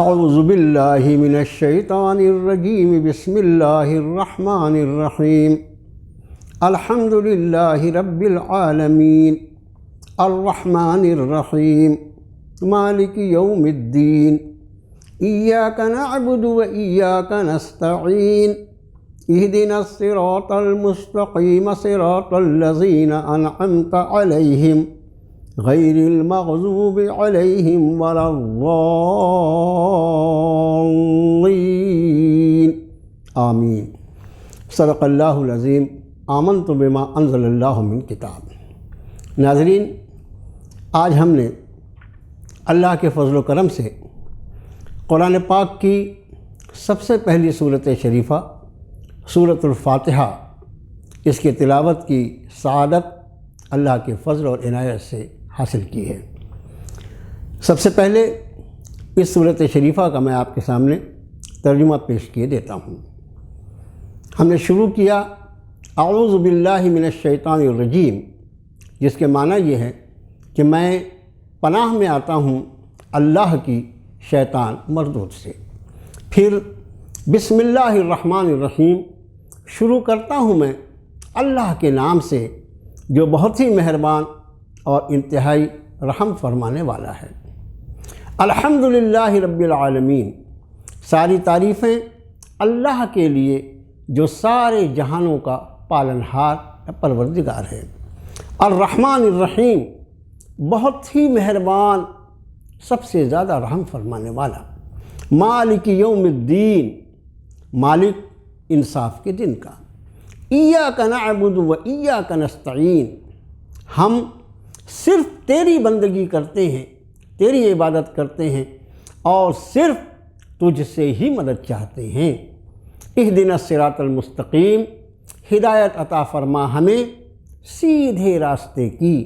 اعوذ باللہ من الشیطان الرجیم بسم اللہ الرحمن الرحیم الحمد للہ رب العالمین الرحمن الرحیم مالک یوم الدین ایاک نعبد و ایاک نستعین اہدنا الصراط المستقیم صراط الذین انعمت علیہم غیر المغضوب علیہم ولا الضالین آمین۔ صدق اللہ العظیم۔ آمنت بما انزل اللہ من کتاب۔ ناظرین، آج ہم نے اللہ کے فضل و کرم سے قرآن پاک کی سب سے پہلی سورت شریفہ سورۃ الفاتحہ، اس کی تلاوت کی سعادت اللہ کے فضل اور عنایت سے حاصل کی ہے۔ سب سے پہلے اس سورۃ شریفہ کا میں آپ کے سامنے ترجمہ پیش کیے دیتا ہوں۔ ہم نے شروع کیا اعوذ باللہ من الشیطان الرجیم، جس کے معنی یہ ہے کہ میں پناہ میں آتا ہوں اللہ کی شیطان مردود سے۔ پھر بسم اللہ الرحمن الرحیم، شروع کرتا ہوں میں اللہ کے نام سے جو بہت ہی مہربان اور انتہائی رحم فرمانے والا ہے۔ الحمدللہ رب العالمین، ساری تعریفیں اللہ کے لیے جو سارے جہانوں کا پالنہار پروردگار ہے۔ الرحمن الرحیم، بہت ہی مہربان، سب سے زیادہ رحم فرمانے والا۔ مالک یوم الدین، مالک انصاف کے دن کا۔ ایاک نعبد و ایاک نستعین، ہم صرف تیری بندگی کرتے ہیں، تیری عبادت کرتے ہیں اور صرف تجھ سے ہی مدد چاہتے ہیں۔ اہدنا الصراط المستقیم، ہدایت عطا فرما ہمیں سیدھے راستے کی۔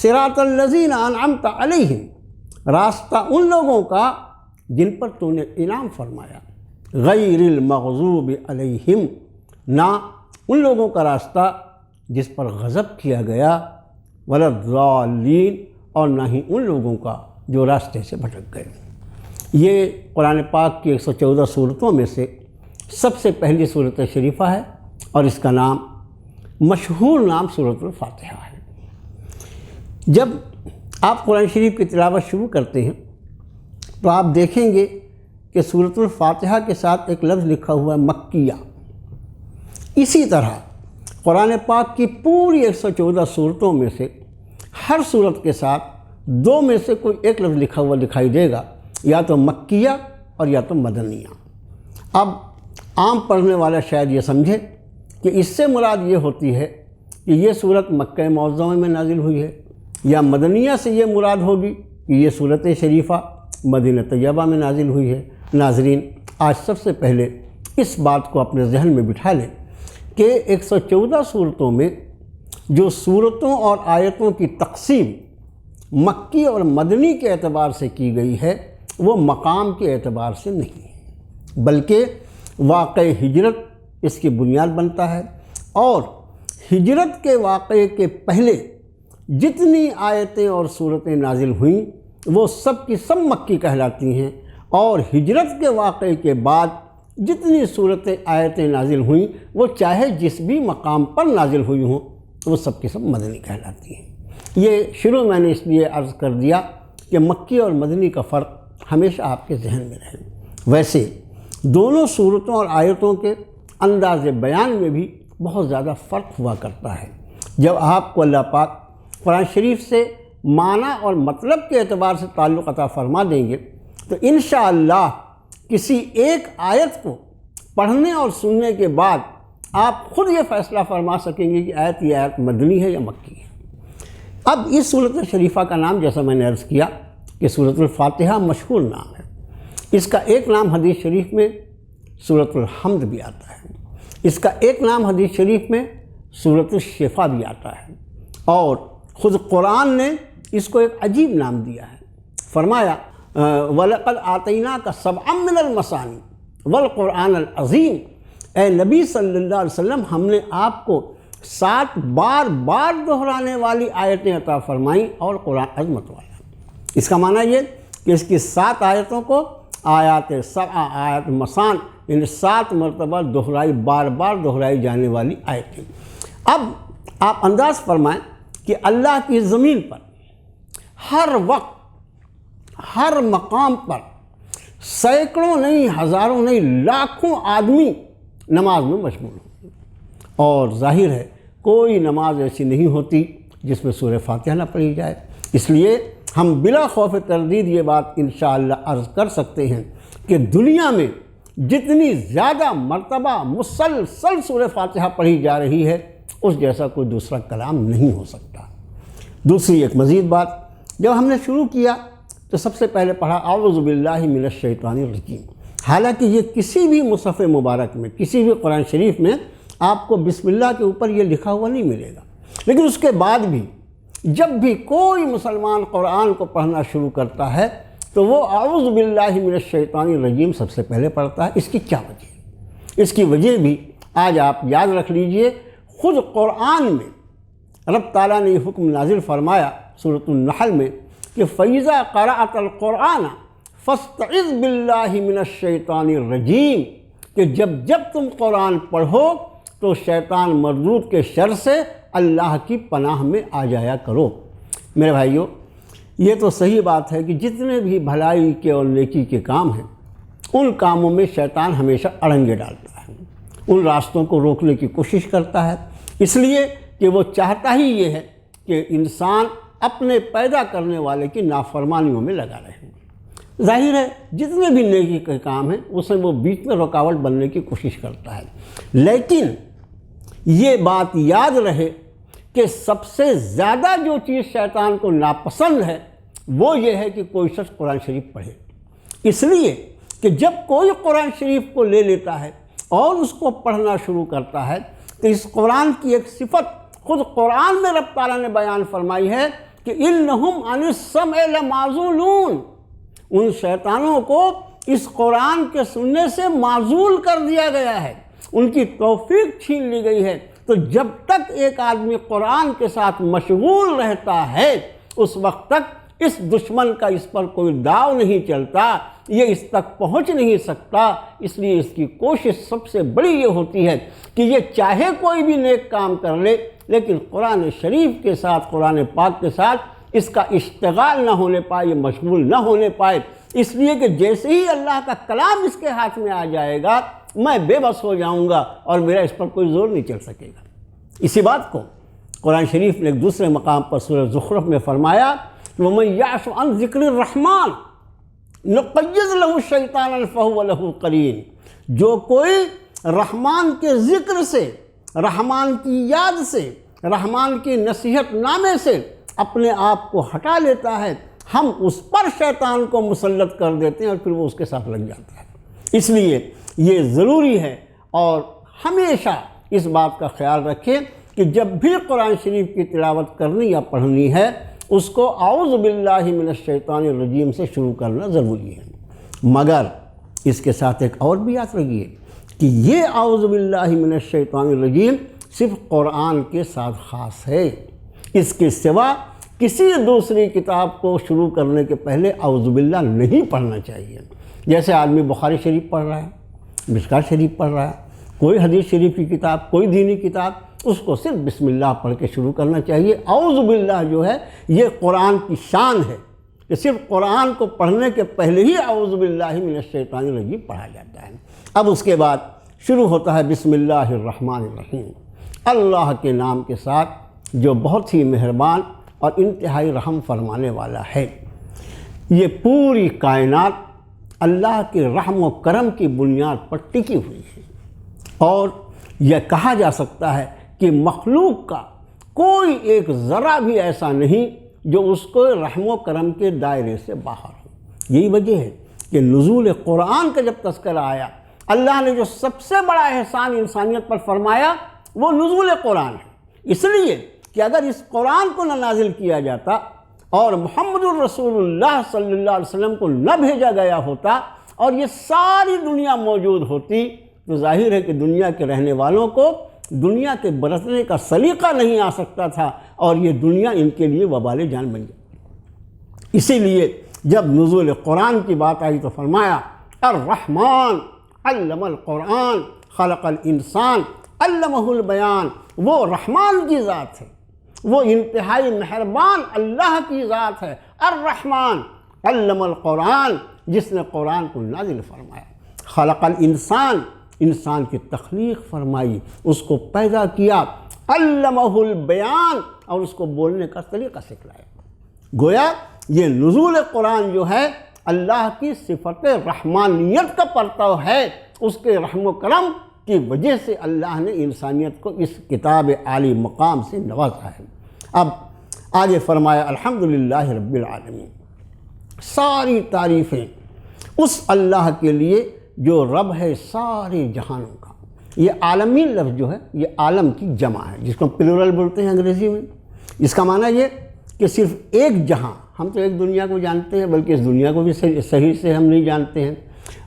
صراط الذین انعمت علیہم، راستہ ان لوگوں کا جن پر تو نے انعام فرمایا۔ غیر المغضوب علیہم، نہ ان لوگوں کا راستہ جس پر غضب کیا گیا، ولا الضالین، اور نہ ہی ان لوگوں کا جو راستے سے بھٹک گئے۔ یہ قرآن پاک کی 114 صورتوں میں سے سب سے پہلی صورت شریفہ ہے اور اس کا نام مشہور نام سورۃ الفاتحہ ہے۔ جب آپ قرآن شریف کی تلاوت شروع کرتے ہیں تو آپ دیکھیں گے کہ سورۃ الفاتحہ کے ساتھ ایک لفظ لکھا ہوا ہے مکیہ۔ اسی طرح قرآن پاک کی پوری 114 صورتوں میں سے ہر صورت کے ساتھ دو میں سے کوئی ایک لفظ لکھا ہوا دکھائی دے گا، یا تو مکیہ اور یا تو مدنیہ۔ اب عام پڑھنے والا شاید یہ سمجھے کہ اس سے مراد یہ ہوتی ہے کہ یہ صورت مکہ معظمہ میں نازل ہوئی ہے، یا مدنیہ سے یہ مراد ہوگی کہ یہ صورت شریفہ مدینہ طیبہ میں نازل ہوئی ہے۔ ناظرین، آج سب سے پہلے اس بات کو اپنے ذہن میں بٹھا لیں کہ 114 صورتوں میں جو صورتوں اور آیتوں کی تقسیم مکی اور مدنی کے اعتبار سے کی گئی ہے وہ مقام کے اعتبار سے نہیں ہے، بلکہ واقع ہجرت اس کی بنیاد بنتا ہے، اور ہجرت کے واقعے کے پہلے جتنی آیتیں اور صورتیں نازل ہوئیں وہ سب کی سب مکی کہلاتی ہیں، اور ہجرت کے واقعے کے بعد جتنی صورتیں آیتیں نازل ہوئیں وہ چاہے جس بھی مقام پر نازل ہوئی ہوں وہ سب کی سب مدنی کہلاتی ہیں۔ یہ شروع میں نے اس لیے عرض کر دیا کہ مکی اور مدنی کا فرق ہمیشہ آپ کے ذہن میں رہے۔ ویسے دونوں صورتوں اور آیتوں کے انداز بیان میں بھی بہت زیادہ فرق ہوا کرتا ہے۔ جب آپ کو اللہ پاک قرآن شریف سے معنی اور مطلب کے اعتبار سے تعلق عطا فرما دیں گے تو انشاءاللہ کسی ایک آیت کو پڑھنے اور سننے کے بعد آپ خود یہ فیصلہ فرما سکیں گے کہ یہ آیت مدنی ہے یا مکی ہے۔ اب اس سورۃ شریفہ کا نام، جیسا میں نے عرض کیا کہ سورۃ الفاتحہ مشہور نام ہے، اس کا ایک نام حدیث شریف میں سورۃ الحمد بھی آتا ہے، اس کا ایک نام حدیث شریف میں سورۃ الشفا بھی آتا ہے، اور خود قرآن نے اس کو ایک عجیب نام دیا ہے۔ فرمایا وَلَقَدْ آتَيْنَاكَ سَبْعًا مِّنَ الْمَثَانِي وَالْقُرْآنَ الْعَظِيمِ، اے نبی صلی اللہ علیہ وسلم، ہم نے آپ کو 7 بار بار دہرانے والی آیتیں عطا فرمائیں اور قرآن عظمت والا۔ اس کا معنی یہ کہ اس کی 7 آیتوں کو آیات 7 آیات مسان، یعنی 7 مرتبہ دہرائی، بار بار دہرائی جانے والی آیتیں۔ اب آپ انداز فرمائیں کہ اللہ کی زمین پر ہر وقت ہر مقام پر سینکڑوں نہیں، ہزاروں نہیں، لاکھوں آدمی نماز میں مشغول ہوں، اور ظاہر ہے کوئی نماز ایسی نہیں ہوتی جس میں سورہ فاتحہ نہ پڑھی جائے۔ اس لیے ہم بلا خوف تردید یہ بات انشاءاللہ عرض کر سکتے ہیں کہ دنیا میں جتنی زیادہ مرتبہ مسلسل سورہ فاتحہ پڑھی جا رہی ہے اس جیسا کوئی دوسرا کلام نہیں ہو سکتا۔ دوسری ایک مزید بات، جب ہم نے شروع کیا تو سب سے پہلے پڑھا اعوذ باللہ من الشیطان الرجیم۔ حالانکہ یہ کسی بھی مصحف مبارک میں، کسی بھی قرآن شریف میں آپ کو بسم اللہ کے اوپر یہ لکھا ہوا نہیں ملے گا، لیکن اس کے بعد بھی جب بھی کوئی مسلمان قرآن کو پڑھنا شروع کرتا ہے تو وہ اعوذ باللہ من الشیطان الرجیم سب سے پہلے پڑھتا ہے۔ اس کی کیا وجہ ہے؟ اس کی وجہ بھی آج آپ یاد رکھ لیجئے، خود قرآن میں رب تعالیٰ نے یہ حکم نازل فرمایا سورۃ النحل میں کہ فَإِذَا قَرَأْتَ الْقُرْآنَ فَاسْتَعِذْ بِاللَّهِ مِنَ الشَّيْطَانِ الرَّجِيمِ، کہ جب تم قرآن پڑھو تو شیطان مردود کے شر سے اللہ کی پناہ میں آ جایا کرو۔ میرے بھائیو، یہ تو صحیح بات ہے کہ جتنے بھی بھلائی کے اور نیکی کے کام ہیں ان کاموں میں شیطان ہمیشہ اڑنگے ڈالتا ہے، ان راستوں کو روکنے کی کوشش کرتا ہے، اس لیے کہ وہ چاہتا ہی یہ ہے کہ انسان اپنے پیدا کرنے والے کی نافرمانیوں میں لگا رہے۔ ظاہر ہے جتنے بھی نیکی کے کام ہیں اسے وہ بیچ میں رکاوٹ بننے کی کوشش کرتا ہے، لیکن یہ بات یاد رہے کہ سب سے زیادہ جو چیز شیطان کو ناپسند ہے وہ یہ ہے کہ کوئی شخص قرآن شریف پڑھے، اس لیے کہ جب کوئی قرآن شریف کو لے لیتا ہے اور اس کو پڑھنا شروع کرتا ہے تو اس قرآن کی ایک صفت خود قرآن میں رب تعالیٰ نے بیان فرمائی ہے کہ اِنَّهُمْ عَنِ السَّمْعِ لَمَعْزُولُونَ، ان شیطانوں کو اس قرآن کے سننے سے معزول کر دیا گیا ہے، ان کی توفیق چھین لی گئی ہے۔ تو جب تک ایک آدمی قرآن کے ساتھ مشغول رہتا ہے اس وقت تک اس دشمن کا اس پر کوئی داؤ نہیں چلتا، یہ اس تک پہنچ نہیں سکتا۔ اس لیے اس کی کوشش سب سے بڑی یہ ہوتی ہے کہ یہ چاہے کوئی بھی نیک کام کر لے لیکن قرآن شریف کے ساتھ، قرآن پاک کے ساتھ اس کا اشتغال نہ ہونے پائے، یہ مشغول نہ ہونے پائے، اس لیے کہ جیسے ہی اللہ کا کلام اس کے ہاتھ میں آ جائے گا میں بے بس ہو جاؤں گا اور میرا اس پر کوئی زور نہیں چل سکے گا۔ اسی بات کو قرآن شریف نے ایک دوسرے مقام پر سورہ زخرف میں فرمایا وَمَن يَعْشُ عَن ذِكْرِ الرَّحْمَنِ نُقَيِّضْ لَهُ شَيْطَانًا فَهُوَ لَهُ قَرِينٌ، جو کوئی رحمان کے ذکر سے، رحمان کی یاد سے، رحمان کی نصیحت نامے سے اپنے آپ کو ہٹا لیتا ہے، ہم اس پر شیطان کو مسلط کر دیتے ہیں اور پھر وہ اس کے ساتھ لگ جاتا ہے۔ اس لیے یہ ضروری ہے اور ہمیشہ اس بات کا خیال رکھیں کہ جب بھی قرآن شریف کی تلاوت کرنی یا پڑھنی ہے اس کو اعوذ باللہ من الشیطان الرجیم سے شروع کرنا ضروری ہے، مگر اس کے ساتھ ایک اور بھی یاد رکھیے کہ یہ اعوذ باللہ من الشیطان الرجیم صرف قرآن کے ساتھ خاص ہے، اس کے سوا کسی دوسری کتاب کو شروع کرنے کے پہلے اعوذ باللہ نہیں پڑھنا چاہیے۔ جیسے آدمی بخاری شریف پڑھ رہا ہے، مشکوٰۃ شریف پڑھ رہا ہے، کوئی حدیث شریف کی کتاب، کوئی دینی کتاب، اس کو صرف بسم اللہ پڑھ کے شروع کرنا چاہیے۔ اعوذ باللہ جو ہے یہ قرآن کی شان ہے کہ صرف قرآن کو پڑھنے کے پہلے ہی اعوذ باللہ من الشیطان الرجیم پڑھا جاتا ہے۔ اب اس کے بعد شروع ہوتا ہے بسم اللہ الرحمن الرحیم، اللہ کے نام کے ساتھ جو بہت ہی مہربان اور انتہائی رحم فرمانے والا ہے۔ یہ پوری کائنات اللہ کے رحم و کرم کی بنیاد پر ٹکی ہوئی ہے، اور یہ کہا جا سکتا ہے کہ مخلوق کا کوئی ایک ذرہ بھی ایسا نہیں جو اس کو رحم و کرم کے دائرے سے باہر ہو۔ یہی وجہ ہے کہ نزول قرآن کا جب تذکرہ آیا، اللہ نے جو سب سے بڑا احسان انسانیت پر فرمایا وہ نزول قرآن ہے، اس لیے کہ اگر اس قرآن کو نہ نازل کیا جاتا اور محمد الرسول اللہ صلی اللہ علیہ وسلم کو نہ بھیجا گیا ہوتا اور یہ ساری دنیا موجود ہوتی تو ظاہر ہے کہ دنیا کے رہنے والوں کو دنیا کے برتنے کا سلیقہ نہیں آ سکتا تھا اور یہ دنیا ان کے لیے وبال جان بن جاتی۔ اسی لیے جب نزول قرآن کی بات آئی تو فرمایا الرحمن علم القرآن خلق الانسان علمہ البیان، وہ رحمان کی ذات ہے، وہ انتہائی مہربان اللہ کی ذات ہے، الرحمن علم القرآن، جس نے قرآن کو نازل فرمایا، خلق الانسان، انسان کی تخلیق فرمائی، اس کو پیدا کیا، علمہ البیان، اور اس کو بولنے کا طریقہ سکھلایا۔ گویا یہ نزول قرآن جو ہے اللہ کی صفت رحمانیت کا پرتو ہے، اس کے رحم و کرم کی وجہ سے اللہ نے انسانیت کو اس کتاب عالی مقام سے نوازا ہے۔ اب آگے فرمایا الحمدللہ رب العالمین، ساری تعریفیں اس اللہ کے لیے جو رب ہے سارے جہانوں کا۔ یہ عالمین لفظ جو ہے یہ عالم کی جمع ہے، جس کو پلورل بولتے ہیں انگریزی میں۔ اس کا معنی یہ کہ صرف ایک جہاں، ہم تو ایک دنیا کو جانتے ہیں بلکہ اس دنیا کو بھی صحیح سے ہم نہیں جانتے ہیں،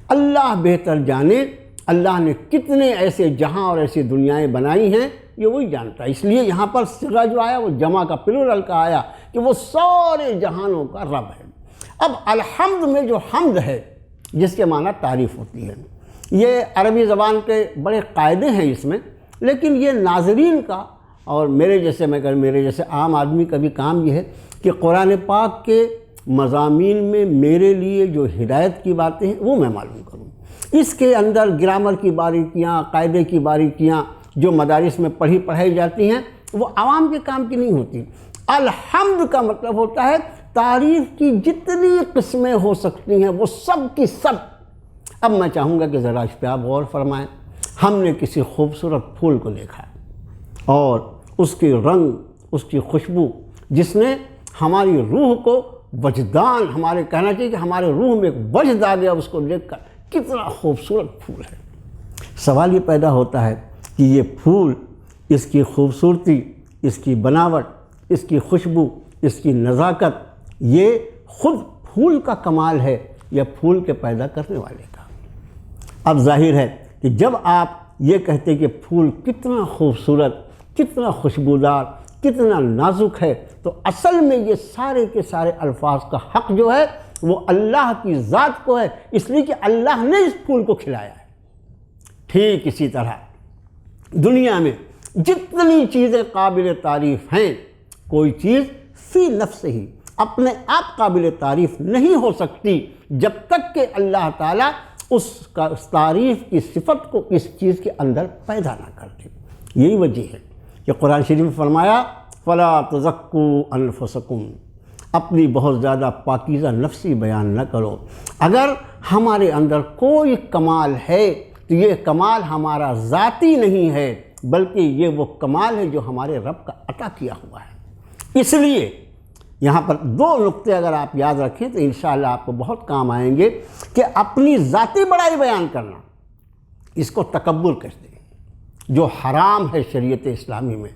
اللہ بہتر جانے اللہ نے کتنے ایسے جہاں اور ایسی دنیایں بنائی ہیں یہ وہی جانتا ہے۔ اس لیے یہاں پر صیغہ جو آیا وہ جمع کا پلورل کا آیا کہ وہ سارے جہانوں کا رب ہے۔ اب الحمد میں جو حمد ہے جس کے معنی تعریف ہوتی ہے، یہ عربی زبان کے بڑے قاعدے ہیں اس میں، لیکن یہ ناظرین کا اور میرے جیسے عام آدمی کا بھی کام یہ ہے کہ قرآن پاک کے مضامین میں میرے لیے جو ہدایت کی باتیں ہیں وہ میں معلوم کروں۔ اس کے اندر گرامر کی باریکیاں، قاعدے کی باریکیاں جو مدارس میں پڑھائی جاتی ہیں وہ عوام کے کام کی نہیں ہوتی۔ الحمد کا مطلب ہوتا ہے تعریف کی جتنی قسمیں ہو سکتی ہیں وہ سب کی سب۔ اب میں چاہوں گا کہ ذرا اس پہ آپ غور فرمائیں۔ ہم نے کسی خوبصورت پھول کو دیکھا اور اس کی رنگ، اس کی خوشبو، جس نے ہماری روح کو وجدان، ہمارے کہنا چاہیے کہ ہمارے روح میں ایک وجد آ گیا اس کو دیکھ کر، کتنا خوبصورت پھول ہے۔ سوال یہ پیدا ہوتا ہے کہ یہ پھول، اس کی خوبصورتی، اس کی بناوٹ، اس کی خوشبو، اس کی نزاکت، یہ خود پھول کا کمال ہے یا پھول کے پیدا کرنے والے کا؟ اب ظاہر ہے کہ جب آپ یہ کہتے کہ پھول کتنا خوبصورت، کتنا خوشبودار، کتنا نازک ہے، تو اصل میں یہ سارے کے سارے الفاظ کا حق جو ہے وہ اللہ کی ذات کو ہے، اس لیے کہ اللہ نے اس پھول کو کھلایا ہے۔ ٹھیک اسی طرح دنیا میں جتنی چیزیں قابل تعریف ہیں، کوئی چیز فی نفس ہی اپنے آپ قابل تعریف نہیں ہو سکتی جب تک کہ اللہ تعالیٰ اس تعریف کی صفت کو اس چیز کے اندر پیدا نہ کر دے۔ یہی وجہ ہے کہ قرآن شریف میں فرمایا فَلَا تُزَكُّوا أَنفُسَكُمْ، اپنی بہت زیادہ پاکیزہ نفسی بیان نہ کرو۔ اگر ہمارے اندر کوئی کمال ہے تو یہ کمال ہمارا ذاتی نہیں ہے، بلکہ یہ وہ کمال ہے جو ہمارے رب کا عطا کیا ہوا ہے۔ اس لیے یہاں پر دو نقطے اگر آپ یاد رکھیں تو انشاءاللہ آپ کو بہت کام آئیں گے کہ اپنی ذاتی بڑائی بیان کرنا، اس کو تکبر کہتے ہیں، جو حرام ہے شریعت اسلامی میں۔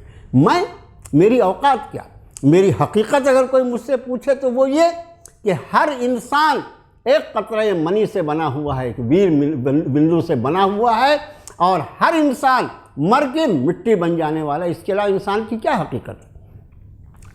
میری اوقات کیا، میری حقیقت اگر کوئی مجھ سے پوچھے تو وہ یہ کہ ہر انسان ایک قطرہ منی سے بنا ہوا ہے، ایک ویر بندو سے بنا ہوا ہے، اور ہر انسان مر کے مٹی بن جانے والا ہے۔ اس کے علاوہ انسان کی کیا حقیقت ہے؟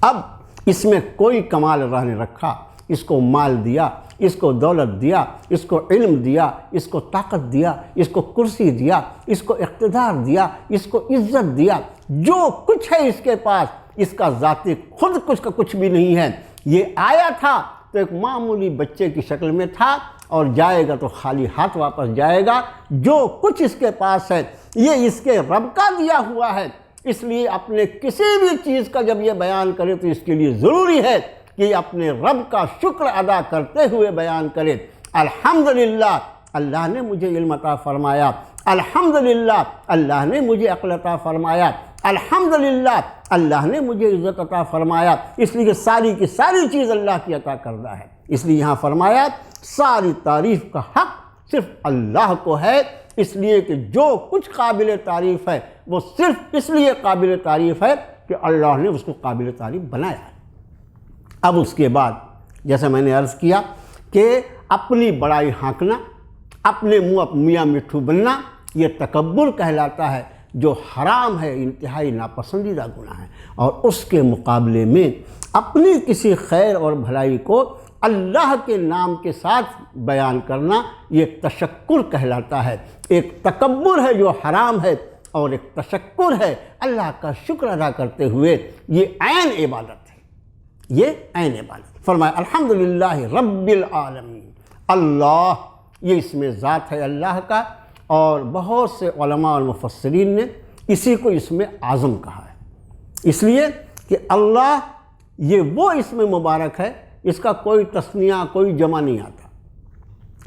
اب اس میں کوئی کمال اللہ نے رکھا، اس کو مال دیا، اس کو دولت دیا، اس کو علم دیا، اس کو طاقت دیا، اس کو کرسی دیا، اس کو اقتدار دیا، اس کو عزت دیا، جو کچھ ہے اس کے پاس، اس کا ذاتی خود کچھ کا کچھ بھی نہیں ہے۔ یہ آیا تھا تو ایک معمولی بچے کی شکل میں تھا اور جائے گا تو خالی ہاتھ واپس جائے گا۔ جو کچھ اس کے پاس ہے یہ اس کے رب کا دیا ہوا ہے۔ اس لیے اپنے کسی بھی چیز کا جب یہ بیان کرے تو اس کے لیے ضروری ہے کہ اپنے رب کا شکر ادا کرتے ہوئے بیان کرے۔ الحمدللہ اللہ نے مجھے علم عطا فرمایا، الحمدللہ اللہ نے مجھے عقل عطا فرمایا، الحمدللہ اللہ نے مجھے عزت عطا فرمایا۔ اس لیے کہ ساری کی ساری چیز اللہ کی عطا کردہ ہے۔ اس لیے یہاں فرمایا ساری تعریف کا حق صرف اللہ کو ہے، اس لیے کہ جو کچھ قابل تعریف ہے وہ صرف اس لیے قابل تعریف ہے کہ اللہ نے اس کو قابل تعریف بنایا ہے۔ اب اس کے بعد جیسا میں نے عرض کیا کہ اپنی بڑائی ہانکنا، اپنے منہ میاں مٹھو بننا، یہ تکبر کہلاتا ہے، جو حرام ہے، انتہائی ناپسندیدہ گناہ ہے۔ اور اس کے مقابلے میں اپنی کسی خیر اور بھلائی کو اللہ کے نام کے ساتھ بیان کرنا یہ تشکر کہلاتا ہے۔ ایک تکبر ہے جو حرام ہے، اور ایک تشکر ہے اللہ کا شکر ادا کرتے ہوئے، یہ عین عبادت ہے، یہ عین عبادت۔ فرمایا الحمدللہ رب العالمین، اللہ یہ اس میں ذات ہے اللہ کا، اور بہت سے علماء اور مفسرین نے اسی کو اسم اعظم کہا ہے، اس لیے کہ اللہ یہ وہ اسم مبارک ہے، اس کا کوئی تثنیہ کوئی جمع نہیں آتا،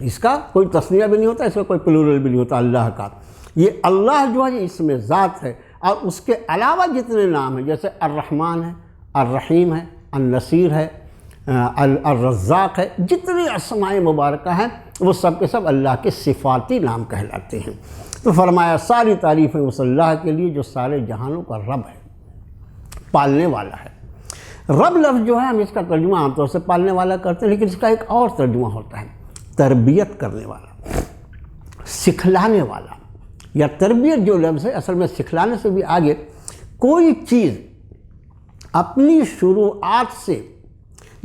اس کا کوئی تثنیہ بھی نہیں ہوتا، اس کا کوئی پلورل بھی نہیں ہوتا اللہ کا۔ یہ اللہ جو ہے یہ اسم ذات ہے، اور اس کے علاوہ جتنے نام ہیں جیسے الرحمن ہے، الرحیم ہے، النصیر ہے، الرزاق ہے، جتنی اسماء مبارکہ ہیں وہ سب کے سب اللہ کے صفاتی نام کہلاتے ہیں۔ تو فرمایا ساری تعریفیں اس اللہ کے لیے جو سارے جہانوں کا رب ہے، پالنے والا ہے۔ رب لفظ جو ہے ہم اس کا ترجمہ عام طور سے پالنے والا کرتے ہیں، لیکن اس کا ایک اور ترجمہ ہوتا ہے تربیت کرنے والا، سکھلانے والا، یا تربیت جو لفظ ہے اصل میں سکھلانے سے بھی آگے، کوئی چیز اپنی شروعات سے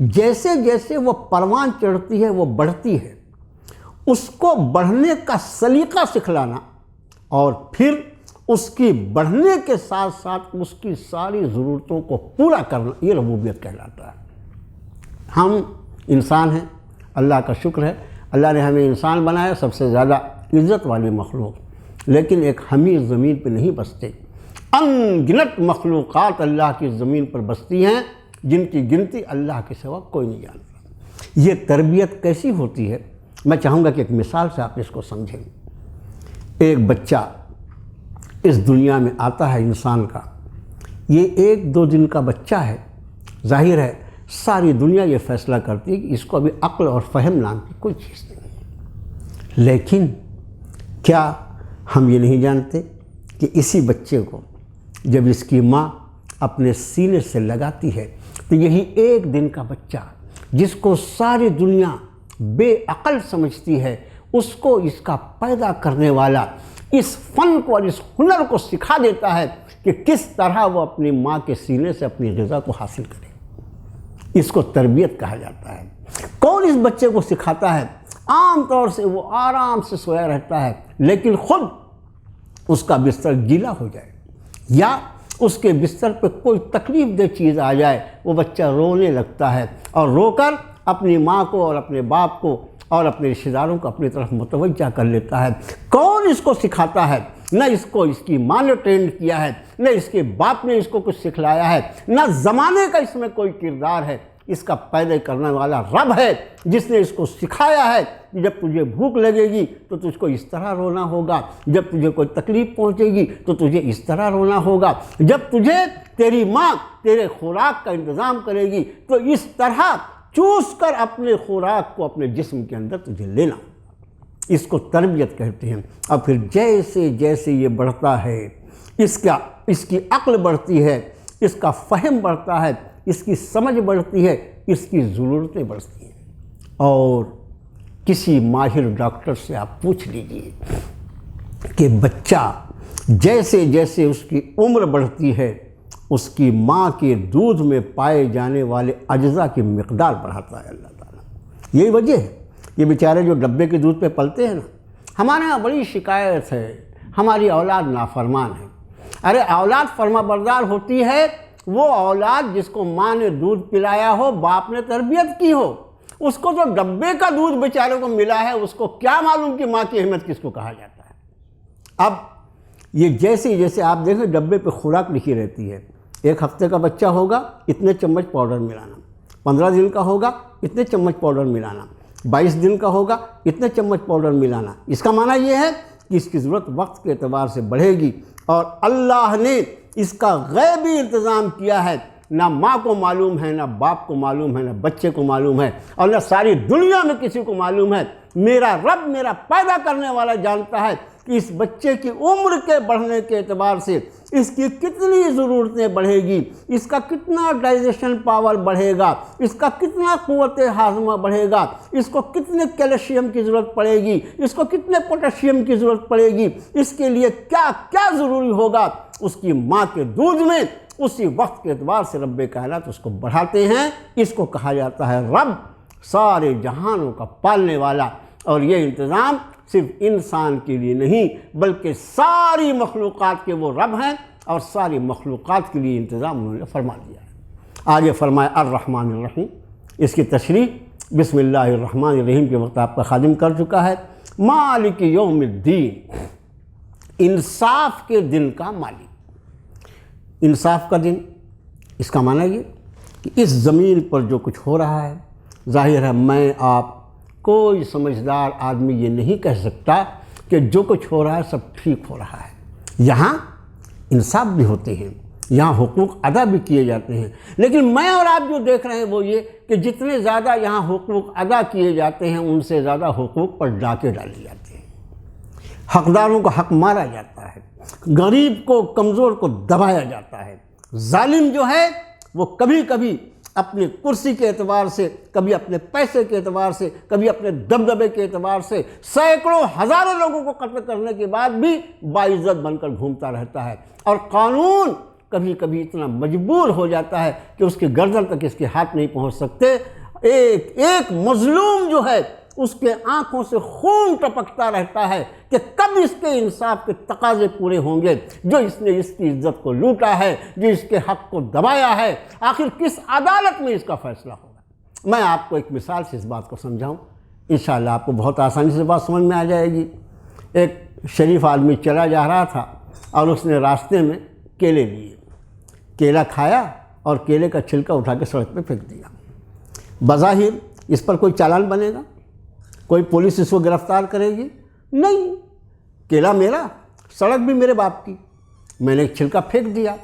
جیسے جیسے وہ پروان چڑھتی ہے وہ بڑھتی ہے، اس کو بڑھنے کا سلیقہ سکھلانا، اور پھر اس کی بڑھنے کے ساتھ ساتھ اس کی ساری ضرورتوں کو پورا کرنا، یہ ربوبیت کہلاتا ہے۔ ہم انسان ہیں، اللہ کا شکر ہے اللہ نے ہمیں انسان بنایا، سب سے زیادہ عزت والی مخلوق، لیکن ایک ہم ہی زمین پہ نہیں بستے، ان گنت مخلوقات اللہ کی زمین پر بستی ہیں جن کی گنتی اللہ کے سوا کوئی نہیں جانتا۔ یہ تربیت کیسی ہوتی ہے، میں چاہوں گا کہ ایک مثال سے آپ اس کو سمجھیں۔ ایک بچہ اس دنیا میں آتا ہے انسان کا، یہ 1-2 دن کا بچہ ہے، ظاہر ہے ساری دنیا یہ فیصلہ کرتی ہے کہ اس کو ابھی عقل اور فہم نام کی کوئی چیز نہیں ہے، لیکن کیا ہم یہ نہیں جانتے کہ اسی بچے کو جب اس کی ماں اپنے سینے سے لگاتی ہے تو یہی 1 دن کا بچہ جس کو ساری دنیا بے عقل سمجھتی ہے، اس کو اس کا پیدا کرنے والا اس فن کو اور اس ہنر کو سکھا دیتا ہے کہ کس طرح وہ اپنی ماں کے سینے سے اپنی غذا کو حاصل کرے۔ اس کو تربیت کہا جاتا ہے۔ کون اس بچے کو سکھاتا ہے؟ عام طور سے وہ آرام سے سویا رہتا ہے، لیکن خود اس کا بستر گیلا ہو جائے یا اس کے بستر پہ کوئی تکلیف دہ چیز آ جائے، وہ بچہ رونے لگتا ہے، اور رو کر اپنی ماں کو اور اپنے باپ کو اور اپنے رشتہ داروں کو اپنی طرف متوجہ کر لیتا ہے۔ کون اس کو سکھاتا ہے؟ نہ اس کو اس کی ماں نے ٹرینڈ کیا ہے، نہ اس کے باپ نے اس کو کچھ سکھلایا ہے، نہ زمانے کا اس میں کوئی کردار ہے، اس کا پیدا کرنے والا رب ہے جس نے اس کو سکھایا ہے کہ جب تجھے بھوک لگے گی تو تجھ کو اس طرح رونا ہوگا، جب تجھے کوئی تکلیف پہنچے گی تو تجھے اس طرح رونا ہوگا، جب تجھے تیری ماں تیرے خوراک کا انتظام کرے گی تو اس طرح چوس کر اپنے خوراک کو اپنے جسم کے اندر تجھے لینا۔ اس کو تربیت کہتے ہیں۔ اور پھر جیسے جیسے یہ بڑھتا ہے، اس کی عقل بڑھتی ہے، اس کا فہم بڑھتا ہے، اس کی سمجھ بڑھتی ہے، اس کی ضرورتیں بڑھتی ہیں۔ اور کسی ماہر ڈاکٹر سے آپ پوچھ لیجئے کہ بچہ جیسے جیسے اس کی عمر بڑھتی ہے، اس کی ماں کے دودھ میں پائے جانے والے اجزاء کی مقدار بڑھاتا ہے اللہ تعالیٰ۔ یہی وجہ ہے، یہ بیچارے جو ڈبے کے دودھ پہ پلتے ہیں نا، ہمارے یہاں بڑی شکایت ہے ہماری اولاد نافرمان ہے۔ ارے اولاد فرما بردار ہوتی ہے وہ اولاد جس کو ماں نے دودھ پلایا ہو، باپ نے تربیت کی ہو۔ اس کو تو ڈبے کا دودھ بیچارے کو ملا ہے، اس کو کیا معلوم کہ ماں کی اہمیت کس کو کہا جاتا ہے۔ اب یہ جیسے جیسے آپ دیکھیں ڈبے پہ خوراک لکھی رہتی ہے، 1 ہفتے کا بچہ ہوگا اتنے چمچ پاؤڈر ملانا، 15 دن کا ہوگا اتنے چمچ پاؤڈر ملانا، 22 دن کا ہوگا اتنے چمچ پاؤڈر ملانا۔ اس کا معنی یہ ہے کہ اس کی ضرورت وقت کے اعتبار سے بڑھے گی، اور اللہ نے اس کا غیبی انتظام کیا ہے، نہ ماں کو معلوم ہے، نہ باپ کو معلوم ہے، نہ بچے کو معلوم ہے، اور نہ ساری دنیا میں کسی کو معلوم ہے۔ میرا رب، میرا پیدا کرنے والا جانتا ہے کہ اس بچے کی عمر کے بڑھنے کے اعتبار سے اس کی کتنی ضرورتیں بڑھے گی، اس کا کتنا ڈائجیشن پاور بڑھے گا، اس کا کتنا قوت ہاضمہ بڑھے گا، اس کو کتنے کیلشیم کی ضرورت پڑے گی، اس کو کتنے پوٹاشیم کی ضرورت پڑے گی، اس کے لیے کیا کیا ضروری ہوگا۔ اس کی ماں کے دودھ میں اسی وقت کے اعتبار سے رب کائنات اس کو بڑھاتے ہیں۔ اس کو کہا جاتا ہے رب، سارے جہانوں کا پالنے والا، اور یہ انتظام صرف انسان کے لیے نہیں بلکہ ساری مخلوقات کے وہ رب ہیں، اور ساری مخلوقات کے لیے انتظام انہوں نے فرما دیا ہے۔ آگے فرمایا الرحمن الرحیم، اس کی تشریح بسم اللہ الرحمن الرحیم کے وقت آپ کا خادم کر چکا ہے۔ مالک یوم الدین، انصاف کے دن کا مالک۔ انصاف کا دن، اس کا معنی یہ کہ اس زمین پر جو کچھ ہو رہا ہے، ظاہر ہے میں آپ کوئی سمجھدار آدمی یہ نہیں کہہ سکتا کہ جو کچھ ہو رہا ہے سب ٹھیک ہو رہا ہے۔ یہاں انصاف بھی ہوتے ہیں، یہاں حقوق ادا بھی کیے جاتے ہیں، لیکن میں اور آپ جو دیکھ رہے ہیں وہ یہ کہ جتنے زیادہ یہاں حقوق ادا کیے جاتے ہیں ان سے زیادہ حقوق پر ڈاکے ڈالے جاتے ہیں، حقداروں کا حق مارا جاتا ہے، غریب کو کمزور کو دبایا جاتا ہے۔ ظالم جو ہے وہ کبھی کبھی اپنے کرسی کے اعتبار سے، کبھی اپنے پیسے کے اعتبار سے، کبھی اپنے دبدبے کے اعتبار سے سینکڑوں ہزاروں لوگوں کو قتل کرنے کے بعد بھی باعزت بن کر گھومتا رہتا ہے، اور قانون کبھی کبھی اتنا مجبور ہو جاتا ہے کہ اس کی گردن تک اس کے ہاتھ نہیں پہنچ سکتے۔ ایک ایک مظلوم جو ہے اس کے آنکھوں سے خون ٹپکتا رہتا ہے کہ کب اس کے انصاف کے تقاضے پورے ہوں گے، جو اس نے اس کی عزت کو لوٹا ہے، جو اس کے حق کو دبایا ہے، آخر کس عدالت میں اس کا فیصلہ ہوگا۔ میں آپ کو ایک مثال سے اس بات کو سمجھاؤں، انشاءاللہ آپ کو بہت آسانی سے بات سمجھ میں آ جائے گی۔ ایک شریف آدمی چلا جا رہا تھا اور اس نے راستے میں کیلے لیے، کیلا کھایا اور کیلے کا چھلکا اٹھا کے سڑک پہ پھینک دیا۔ بظاہر اس پر کوئی چالان بنے گا، کوئی پولیس اس کو گرفتار کرے گی؟ نہیں، کیلا میرا، سڑک بھی میرے باپ کی، میں نے ایک چھلکا پھینک دیا۔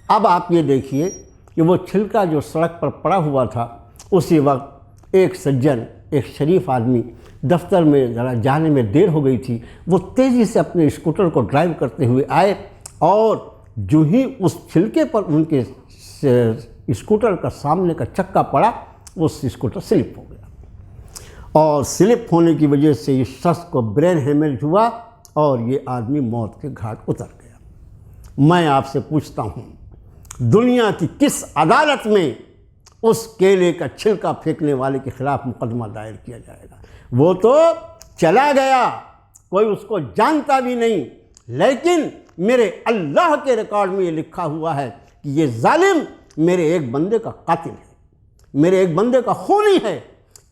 اب آپ یہ دیکھیے کہ وہ چھلکا جو سڑک پر پڑا ہوا تھا، اسی وقت ایک سجن، ایک شریف آدمی دفتر میں ذرا جانے میں دیر ہو گئی تھی، وہ تیزی سے اپنے اسکوٹر کو ڈرائیو کرتے ہوئے آئے، اور جو ہی اس چھلکے پر ان کے اسکوٹر کا سامنے کا چکا پڑا، وہ اسکوٹر سلپ ہو گیا، اور سلپ ہونے کی وجہ سے اس شخص کو برین ہیمرج ہوا اور یہ آدمی موت کے گھاٹ اتر گیا۔ میں آپ سے پوچھتا ہوں، دنیا کی کس عدالت میں اس کیلے کا چھلکا پھینکنے والے کے خلاف مقدمہ دائر کیا جائے گا؟ وہ تو چلا گیا، کوئی اس کو جانتا بھی نہیں، لیکن میرے اللہ کے ریکارڈ میں یہ لکھا ہوا ہے کہ یہ ظالم میرے ایک بندے کا قاتل ہے، میرے ایک بندے کا خونی ہے۔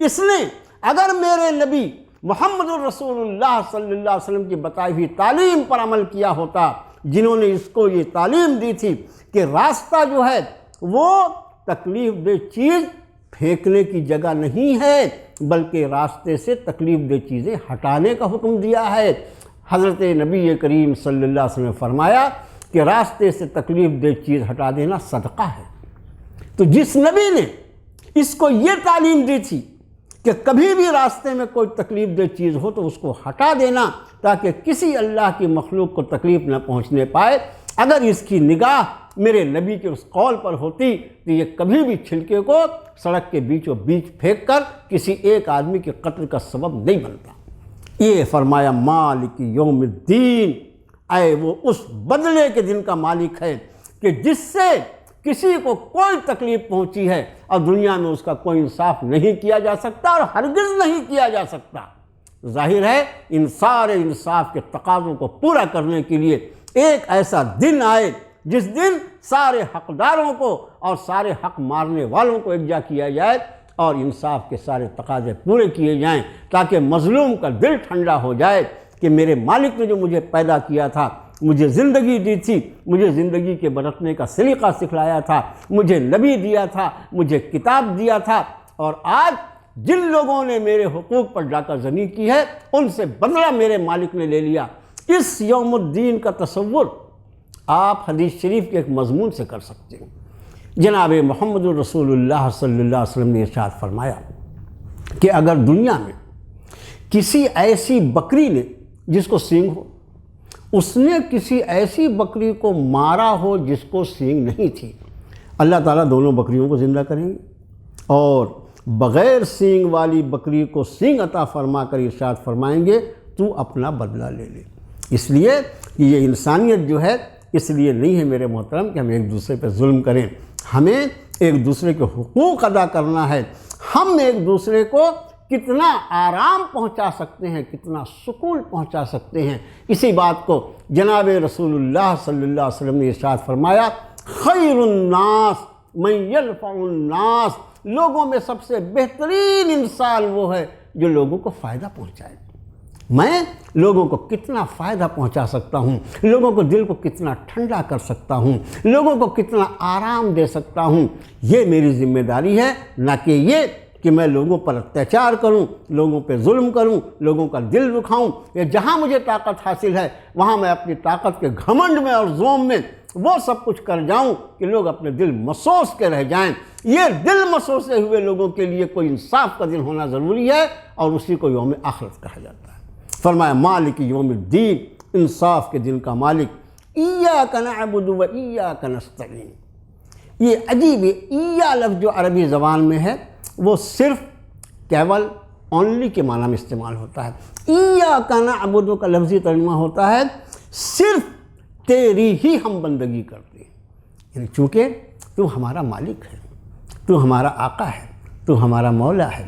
اس نے اگر میرے نبی محمد الرسول اللہ صلی اللہ علیہ وسلم کی بتائی ہوئی تعلیم پر عمل کیا ہوتا، جنہوں نے اس کو یہ تعلیم دی تھی کہ راستہ جو ہے وہ تکلیف دہ چیز پھینکنے کی جگہ نہیں ہے، بلکہ راستے سے تکلیف دہ چیزیں ہٹانے کا حکم دیا ہے۔ حضرت نبی کریم صلی اللہ علیہ وسلم نے فرمایا کہ راستے سے تکلیف دہ چیز ہٹا دینا صدقہ ہے۔ تو جس نبی نے اس کو یہ تعلیم دی تھی کہ کبھی بھی راستے میں کوئی تکلیف دہ چیز ہو تو اس کو ہٹا دینا تاکہ کسی اللہ کی مخلوق کو تکلیف نہ پہنچنے پائے، اگر اس کی نگاہ میرے نبی کے اس قول پر ہوتی تو یہ کبھی بھی چھلکے کو سڑک کے بیچوں بیچ پھینک کر کسی ایک آدمی کے قتل کا سبب نہیں بنتا۔ یہ فرمایا مالک یوم الدین، اے وہ اس بدلے کے دن کا مالک ہے کہ جس سے کسی کو کوئی تکلیف پہنچی ہے اور دنیا میں اس کا کوئی انصاف نہیں کیا جا سکتا اور ہرگز نہیں کیا جا سکتا۔ ظاہر ہے ان سارے انصاف کے تقاضوں کو پورا کرنے کے لیے ایک ایسا دن آئے جس دن سارے حقداروں کو اور سارے حق مارنے والوں کو یکجا کیا جائے اور انصاف کے سارے تقاضے پورے کیے جائیں، تاکہ مظلوم کا دل ٹھنڈا ہو جائے کہ میرے مالک نے جو مجھے پیدا کیا تھا، مجھے زندگی دی تھی، مجھے زندگی کے برتنے کا سلیقہ سکھلایا تھا، مجھے نبی دیا تھا، مجھے کتاب دیا تھا، اور آج جن لوگوں نے میرے حقوق پر ڈاکہ زنی کی ہے ان سے بدلہ میرے مالک نے لے لیا۔ اس یوم الدین کا تصور آپ حدیث شریف کے ایک مضمون سے کر سکتے ہیں۔ جناب محمد الرسول اللہ صلی اللہ علیہ وسلم نے ارشاد فرمایا کہ اگر دنیا میں کسی ایسی بکری نے جس کو سینگ ہو، اس نے کسی ایسی بکری کو مارا ہو جس کو سینگ نہیں تھی، اللہ تعالیٰ دونوں بکریوں کو زندہ کریں گے اور بغیر سینگ والی بکری کو سینگ عطا فرما کر ارشاد فرمائیں گے تو اپنا بدلہ لے لے۔ اس لیے کہ یہ انسانیت جو ہے اس لیے نہیں ہے میرے محترم کہ ہم ایک دوسرے پہ ظلم کریں، ہمیں ایک دوسرے کے حقوق ادا کرنا ہے، ہم ایک دوسرے کو کتنا آرام پہنچا سکتے ہیں، کتنا سکون پہنچا سکتے ہیں۔ اسی بات کو جناب رسول اللہ صلی اللہ علیہ وسلم نے ارشاد فرمایا، خیر الناس من یرفع الناس، لوگوں میں سب سے بہترین انسان وہ ہے جو لوگوں کو فائدہ پہنچائے۔ میں لوگوں کو کتنا فائدہ پہنچا سکتا ہوں، لوگوں کو دل کو کتنا ٹھنڈا کر سکتا ہوں، لوگوں کو کتنا آرام دے سکتا ہوں، یہ میری ذمہ داری ہے، نہ کہ یہ کہ میں لوگوں پر اتیاچار کروں، لوگوں پہ ظلم کروں، لوگوں کا دل دکھاؤں، یا جہاں مجھے طاقت حاصل ہے وہاں میں اپنی طاقت کے گھمنڈ میں اور زوم میں وہ سب کچھ کر جاؤں کہ لوگ اپنے دل مسوس کے رہ جائیں۔ یہ دل مسوسے ہوئے لوگوں کے لیے کوئی انصاف کا دن ہونا ضروری ہے، اور اسی کو یوم آخرت کہا جاتا ہے۔ فرمایا مالک یوم الدین، انصاف کے دن کا مالک۔ ایاک نعبد و ایاک نستعین، یہ عجیب ایا لفظ جو عربی زبان میں ہے وہ صرف کیول اونلی کے معنی میں استعمال ہوتا ہے۔ ایاک نعبد کا لفظی ترجمہ ہوتا ہے صرف تیری ہی ہم بندگی کرتے ہیں، یعنی چونکہ تو ہمارا مالک ہے، تو ہمارا آقا ہے، تو ہمارا مولا ہے،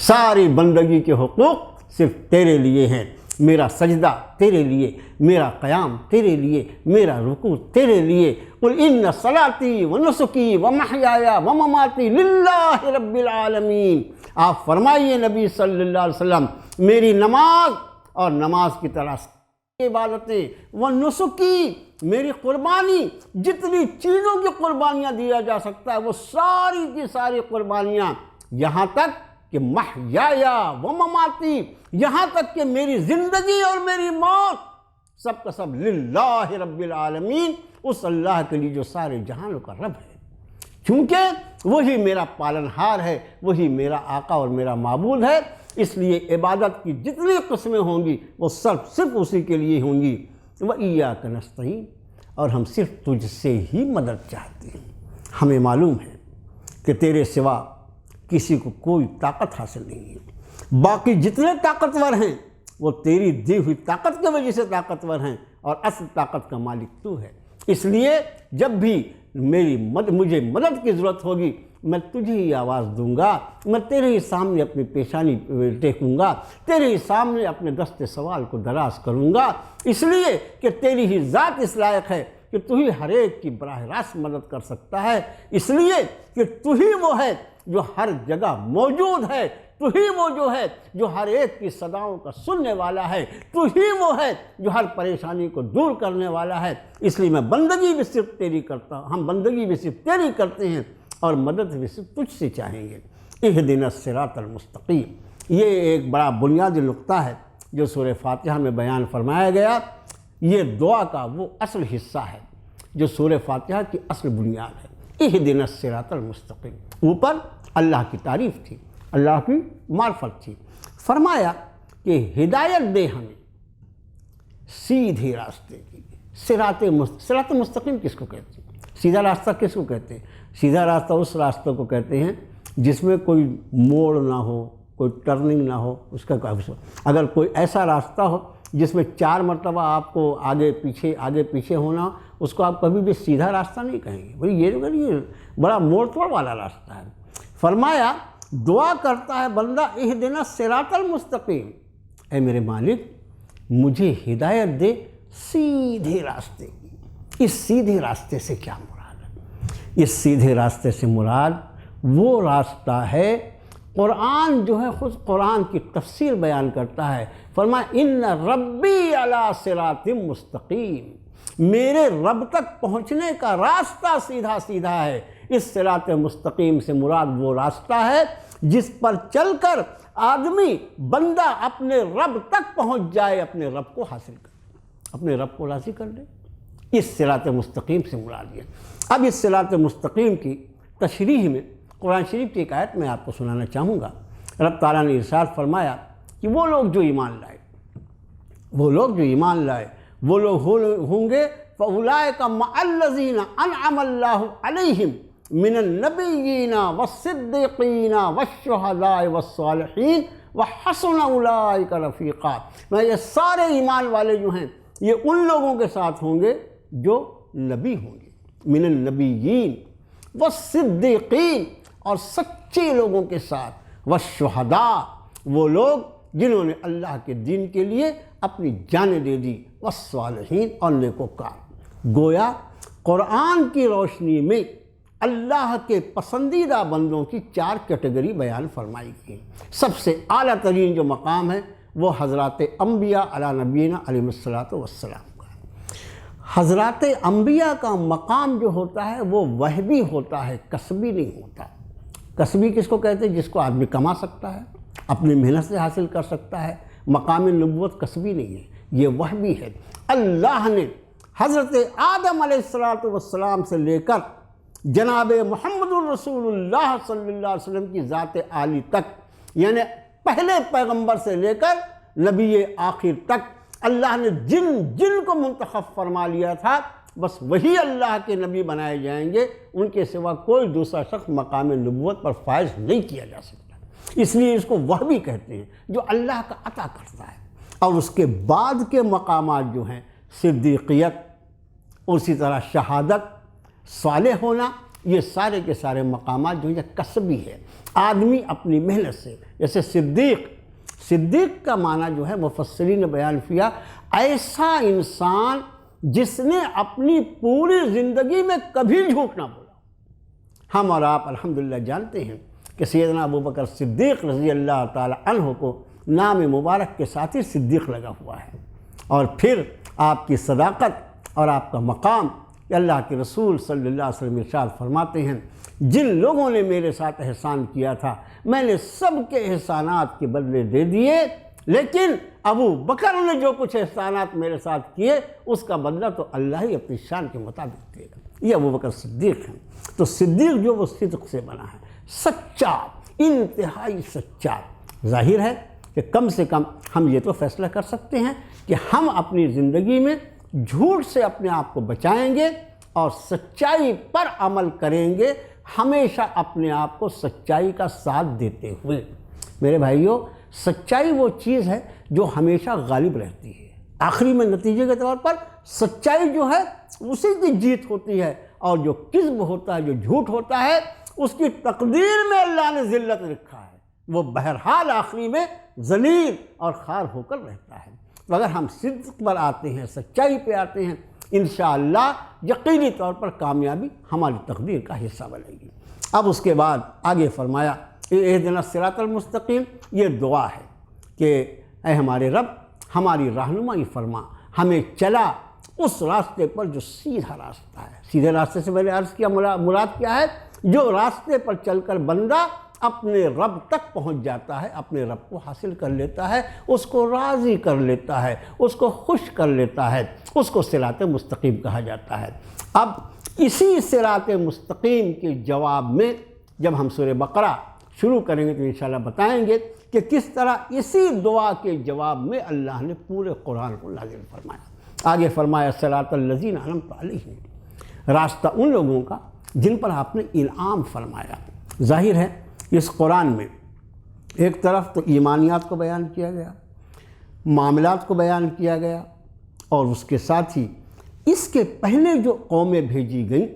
ساری بندگی کے حقوق صرف تیرے لیے ہیں۔ میرا سجدہ تیرے لیے، میرا قیام تیرے لیے، میرا رکوع تیرے لیے۔ قل ان صلاتی و نسکی و محیایا و مماتی للہ رب العالمین، آپ فرمائیے نبی صلی اللہ علیہ وسلم، میری نماز اور نماز کی طرح عبادتیں، و نسکی میری قربانی، جتنی چیزوں کی قربانیاں دیا جا سکتا ہے وہ ساری کی ساری قربانیاں، یہاں تک کہ محیایا و مماتی، یہاں تک کہ میری زندگی اور میری موت، سب کا سب للہ رب العالمین، اس اللہ کے لیے جو سارے جہانوں کا رب ہے، کیونکہ وہی میرا پالنہار ہے، وہی میرا آقا اور میرا معبود ہے، اس لیے عبادت کی جتنی قسمیں ہوں گی وہ صرف اسی کے لیے ہوں گی۔ وَإِيَّاكَ نَسْتَعِينُ، اور ہم صرف تجھ سے ہی مدد چاہتے ہیں۔ ہمیں معلوم ہے کہ تیرے سوا کسی کو کوئی طاقت حاصل نہیں ہے، باقی جتنے طاقتور ہیں وہ تیری دی ہوئی طاقت کی وجہ سے طاقتور ہیں، اور اصل طاقت کا مالک تو ہے۔ اس لیے جب بھی مجھے مدد کی ضرورت ہوگی میں تجھے ہی آواز دوں گا، میں تیرے ہی سامنے اپنی پیشانی ٹیکوں گا، تیرے ہی سامنے اپنے دست سوال کو دراز کروں گا، اس لیے کہ تیری ہی ذات اس لائق ہے کہ تو ہی ہر ایک کی براہ راست مدد کر سکتا ہے، اس لیے کہ تو ہی وہ ہے جو ہر جگہ موجود ہے، تو ہی وہ جو ہے جو ہر ایک کی صداؤں کا سننے والا ہے، تو ہی وہ ہے جو ہر پریشانی کو دور کرنے والا ہے۔ اس لیے میں بندگی بھی صرف تیری کرتا ہوں، ہم بندگی بھی صرف تیری کرتے ہیں، اور مدد بھی صرف تجھ سے چاہیں گے۔ اہدنا الصراط المستقیم، یہ ایک بڑا بنیادی نقطہ ہے جو سورہ فاتحہ میں بیان فرمایا گیا۔ یہ دعا کا وہ اصل حصہ ہے جو سورہ فاتحہ کی اصل بنیاد ہے۔ اہدنا الصراط المستقیم، اوپر اللہ کی تعریف تھی، اللہ کی معرفت تھی، فرمایا کہ ہدایت دے ہمیں سیدھے راستے کی۔ صراط مستقیم کس کو کہتے ہیں؟ سیدھا راستہ کس کو کہتے ہیں؟ سیدھا راستہ اس راستہ کو کہتے ہیں جس میں کوئی موڑ نہ ہو، کوئی ٹرننگ نہ ہو، اس کا اگر کوئی ایسا راستہ ہو جس میں 4 مرتبہ آپ کو آگے پیچھے ہونا، اس کو آپ کبھی بھی سیدھا راستہ نہیں کہیں گے، بھئی یہ بڑا موڑ توڑ والا راستہ ہے۔ فرمایا دعا کرتا ہے بندہ، اہدنا الصراط المستقیم، اے میرے مالک مجھے ہدایت دے سیدھے راستے کی۔ اس سیدھے راستے سے کیا مراد ہے؟ اس سیدھے راستے سے مراد وہ راستہ ہے، قرآن جو ہے خود قرآن کی تفسیر بیان کرتا ہے، فرمایا ان ربی علی صراط مستقیم، میرے رب تک پہنچنے کا راستہ سیدھا سیدھا ہے۔ اس صراط مستقیم سے مراد وہ راستہ ہے جس پر چل کر آدمی بندہ اپنے رب تک پہنچ جائے، اپنے رب کو حاصل کر، اپنے رب کو راضی کر لے۔ اس صراط مستقیم سے مراد یہ۔ اب اس صراط مستقیم کی تشریح میں قرآن شریف کی ایک آیت میں آپ کو سنانا چاہوں گا۔ رب تعالیٰ نے ارشاد فرمایا کہ وہ لوگ جو ایمان لائے، وہ لوگ ہوں گے فَأُولَٰئِكَ مَعَ الَّذِينَ أَنْعَمَ اللَّهُ عَلَيْهِمْ مِنَ النَّبِيِّينَ وَالصِّدِّيقِينَ وَالشُّهَدَاءِ وَالصَّالِحِينَ وَحَسُنَ أُولَٰئِكَ رَفِيقًا۔ یہ سارے ایمان والے جو ہیں یہ ان لوگوں کے ساتھ ہوں گے جو نبی ہوں گے، من النبیین والصدیقین، اور سچے لوگوں کے ساتھ، والشہداء، وہ لوگ جنہوں نے اللہ کے دین کے لیے اپنی جانیں دے دی، والصالحین، اور نیکوکار۔ گویا قرآن کی روشنی میں اللہ کے پسندیدہ بندوں کی 4 کیٹیگری بیان فرمائی گئی۔ سب سے اعلیٰ ترین جو مقام ہے وہ حضرات انبیاء علی نبینا علیہ الصلاۃ والسلام کا ہے۔ حضرات انبیاء کا مقام جو ہوتا ہے وہ وہبی ہوتا ہے، کسبی نہیں ہوتا۔ کسبی کس کو کہتے ہیں؟ جس کو آدمی کما سکتا ہے، اپنی محنت سے حاصل کر سکتا ہے۔ مقام نبوت کسبی نہیں ہے، یہ وہبی ہے۔ اللہ نے حضرت آدم علیہ السلام سے لے کر جناب محمد الرسول اللہ صلی اللہ علیہ وسلم کی ذات عالی تک، یعنی پہلے پیغمبر سے لے کر نبی آخر تک اللہ نے جن کو منتخب فرما لیا تھا، بس وہی اللہ کے نبی بنائے جائیں گے، ان کے سوا کوئی دوسرا شخص مقام نبوت پر فائز نہیں کیا جا سکتا۔ اس لیے اس کو وہبی کہتے ہیں، جو اللہ کا عطا کرتا ہے۔ اور اس کے بعد کے مقامات جو ہیں، صدیقیت، اسی طرح شہادت، صالح ہونا، یہ سارے کے سارے مقامات جو ہیں کسبی ہے، آدمی اپنی محنت سے۔ جیسے صدیق کا معنی جو ہے مفسرین نے بیان کیا، ایسا انسان جس نے اپنی پوری زندگی میں کبھی جھوٹ نہ بولا۔ ہم اور آپ الحمدللہ جانتے ہیں کہ سیدنا ابوبکر صدیق رضی اللہ تعالی عنہ کو نام مبارک کے ساتھ ہی صدیق لگا ہوا ہے۔ اور پھر آپ کی صداقت اور آپ کا مقام، کہ اللہ کے رسول صلی اللہ علیہ وسلم ارشاد فرماتے ہیں، جن لوگوں نے میرے ساتھ احسان کیا تھا میں نے سب کے احسانات کے بدلے دے دیے، لیکن ابو بکر نے جو کچھ احسانات میرے ساتھ کیے اس کا بدلہ تو اللہ ہی اپنی شان کے مطابق دے گا۔ یہ ابو بکر صدیق ہیں۔ تو صدیق جو وہ صدق سے بنا ہے، سچا، انتہائی سچا۔ ظاہر ہے کہ کم سے کم ہم یہ تو فیصلہ کر سکتے ہیں کہ ہم اپنی زندگی میں جھوٹ سے اپنے آپ کو بچائیں گے اور سچائی پر عمل کریں گے، ہمیشہ اپنے آپ کو سچائی کا ساتھ دیتے ہوئے۔ میرے بھائیوں، سچائی وہ چیز ہے جو ہمیشہ غالب رہتی ہے۔ آخری میں نتیجے کے طور پر سچائی جو ہے اسی کی جیت ہوتی ہے، اور جو کذب ہوتا ہے، جو جھوٹ ہوتا ہے، اس کی تقدیر میں اللہ نے ذلت رکھا ہے، وہ بہرحال آخری میں ذلیل اور خوار ہو کر رہتا ہے۔ اگر ہم صدق پر آتے ہیں، سچائی پہ آتے ہیں، انشاءاللہ یقینی طور پر کامیابی ہماری تقدیر کا حصہ بنے گی۔ اب اس کے بعد آگے فرمایا، اہدنا الصراط المستقیم، یہ دعا ہے کہ اے ہمارے رب ہماری رہنمائی فرما، ہمیں چلا اس راستے پر جو سیدھا راستہ ہے۔ سیدھے راستے سے میں نے عرض کیا مراد کیا ہے؟ جو راستے پر چل کر بندہ اپنے رب تک پہنچ جاتا ہے، اپنے رب کو حاصل کر لیتا ہے، اس کو راضی کر لیتا ہے، اس کو خوش کر لیتا ہے، اس کو صراط مستقیم کہا جاتا ہے۔ اب اسی صراط مستقیم کے جواب میں جب ہم سورہ بقرہ شروع کریں گے تو انشاءاللہ بتائیں گے کہ کس طرح اسی دعا کے جواب میں اللہ نے پورے قرآن کو نازل فرمایا۔ آگے فرمایا، صراط الذین انعمت علیہم، راستہ ان لوگوں کا جن پر آپ نے انعام فرمایا۔ ظاہر ہے اس قرآن میں ایک طرف تو ایمانیات کو بیان کیا گیا، معاملات کو بیان کیا گیا، اور اس کے ساتھ ہی اس کے پہلے جو قومیں بھیجی گئیں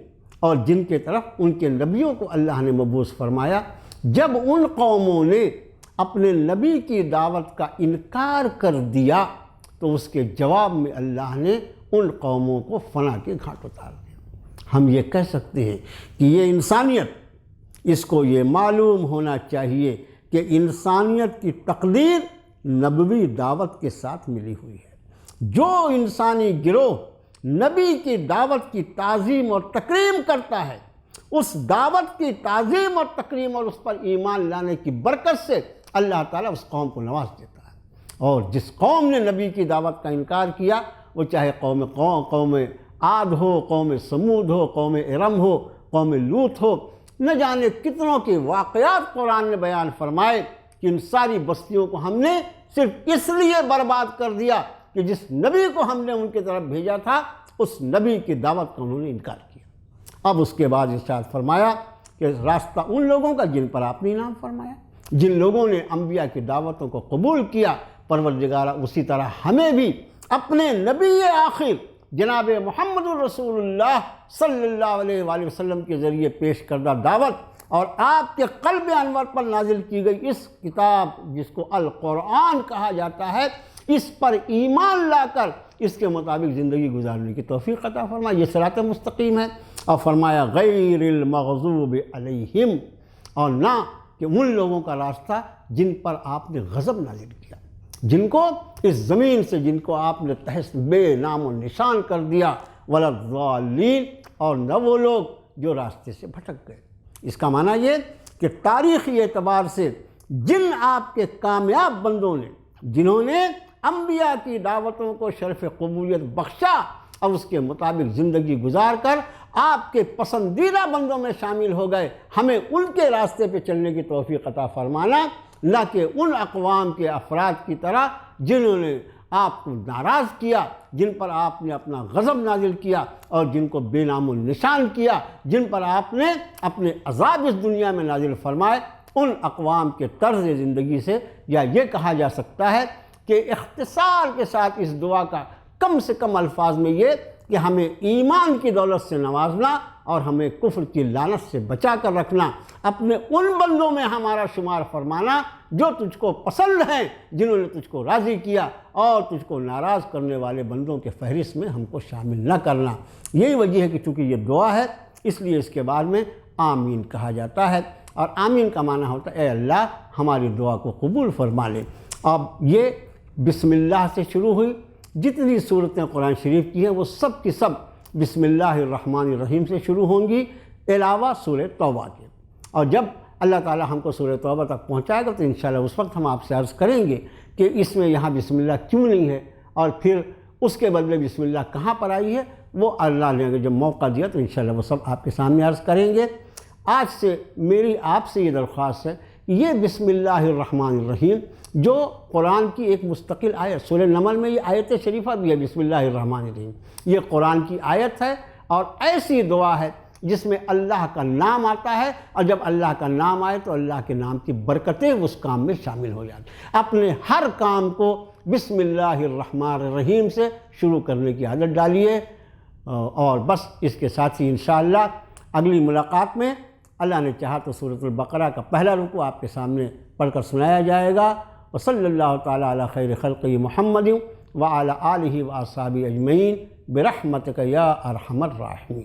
اور جن کے طرف ان کے نبیوں کو اللہ نے مبعوث فرمایا، جب ان قوموں نے اپنے نبی کی دعوت کا انکار کر دیا تو اس کے جواب میں اللہ نے ان قوموں کو فنا کے گھاٹ اتار دیا۔ ہم یہ کہہ سکتے ہیں کہ یہ انسانیت، اس کو یہ معلوم ہونا چاہیے کہ انسانیت کی تقدیر نبوی دعوت کے ساتھ ملی ہوئی ہے۔ جو انسانی گروہ نبی کی دعوت کی تعظیم اور تکریم کرتا ہے، اس دعوت کی تعظیم اور تکریم اور اس پر ایمان لانے کی برکت سے اللہ تعالیٰ اس قوم کو نواز دیتا ہے۔ اور جس قوم نے نبی کی دعوت کا انکار کیا، وہ چاہے قوم عاد ہو، قوم سمود ہو، قوم ارم ہو، قوم لوط ہو، نہ جانے کتنوں کے واقعات قرآن نے بیان فرمائے کہ ان ساری بستیوں کو ہم نے صرف اس لیے برباد کر دیا کہ جس نبی کو ہم نے ان کی طرف بھیجا تھا اس نبی کی دعوت کا انہوں نے انکار کیا۔ اب اس کے بعد ارشاد فرمایا کہ راستہ ان لوگوں کا جن پر آپ نے انعام فرمایا، جن لوگوں نے انبیاء کی دعوتوں کو قبول کیا، پروردگارہ اسی طرح ہمیں بھی اپنے نبی آخر جناب محمد الرسول اللہ صلی اللہ علیہ وآلہ وسلم کے ذریعے پیش کردہ دعوت اور آپ کے قلب انور پر نازل کی گئی اس کتاب جس کو القرآن کہا جاتا ہے، اس پر ایمان لا کر اس کے مطابق زندگی گزارنے کی توفیق عطا فرما۔ یہ صراط مستقیم ہے۔ اور فرمایا غیر المغضوب علیہم، اور نہ کہ ان لوگوں کا راستہ جن پر آپ نے غضب نازل کیا، جن کو اس زمین سے جن کو آپ نے تہس بے نام و نشان کر دیا، ولا الضالین، اور نہ وہ لوگ جو راستے سے بھٹک گئے۔ اس کا معنی یہ کہ تاریخی اعتبار سے جن آپ کے کامیاب بندوں نے، جنہوں نے انبیاء کی دعوتوں کو شرف قبولیت بخشا اور اس کے مطابق زندگی گزار کر آپ کے پسندیدہ بندوں میں شامل ہو گئے، ہمیں ان کے راستے پہ چلنے کی توفیق عطا فرمانا، نہ کہ ان اقوام کے افراد کی طرح جنہوں نے آپ کو ناراض کیا، جن پر آپ نے اپنا غضب نازل کیا اور جن کو بے نام و نشان کیا، جن پر آپ نے اپنے عذاب اس دنیا میں نازل فرمائے۔ ان اقوام کے طرز زندگی سے، یا یہ کہا جا سکتا ہے کہ اختصار کے ساتھ اس دعا کا کم سے کم الفاظ میں یہ کہ ہمیں ایمان کی دولت سے نوازنا اور ہمیں کفر کی لعنت سے بچا کر رکھنا، اپنے ان بندوں میں ہمارا شمار فرمانا جو تجھ کو پسند ہیں، جنہوں نے تجھ کو راضی کیا، اور تجھ کو ناراض کرنے والے بندوں کے فہرست میں ہم کو شامل نہ کرنا۔ یہی وجہ ہے کہ چونکہ یہ دعا ہے اس لیے اس کے بعد میں آمین کہا جاتا ہے، اور آمین کا معنی ہوتا ہے اے اللہ ہماری دعا کو قبول فرما لے۔ اب یہ بسم اللہ سے شروع ہوئی، جتنی صورتیں قرآن شریف کی ہیں وہ سب کی سب بسم اللہ الرحمن الرحیم سے شروع ہوں گی، علاوہ سورہ توبہ کے۔ اور جب اللہ تعالی ہم کو سورہ توبہ تک پہنچائے گا تو انشاءاللہ اس وقت ہم آپ سے عرض کریں گے کہ اس میں یہاں بسم اللہ کیوں نہیں ہے، اور پھر اس کے بدلے بسم اللہ کہاں پر آئی ہے، وہ اللہ نے اگر جب موقع دیا تو انشاءاللہ وہ سب آپ کے سامنے عرض کریں گے۔ آج سے میری آپ سے یہ درخواست ہے، یہ بسم اللہ الرحمن الرحیم جو قرآن کی ایک مستقل آیت، سورہ نمل میں یہ آیت شریفہ بھی ہے بسم اللہ الرحمن الرحیم، یہ قرآن کی آیت ہے اور ایسی دعا ہے جس میں اللہ کا نام آتا ہے، اور جب اللہ کا نام آئے تو اللہ کے نام کی برکتیں اس کام میں شامل ہو جاتی۔ اپنے ہر کام کو بسم اللہ الرحمن الرحیم سے شروع کرنے کی عادت ڈالیے، اور بس اس کے ساتھ ہی انشاءاللہ اگلی ملاقات میں اللہ نے چاہا تو سورۃ البقرہ کا پہلا رکوع آپ کے سامنے پڑھ کر سنایا جائے گا۔ وصلی اللہ تعالی علی خیر خلقہ محمد وعلی آلہ واصحابہ اجمعین برحمتک یا ارحم الراحمین۔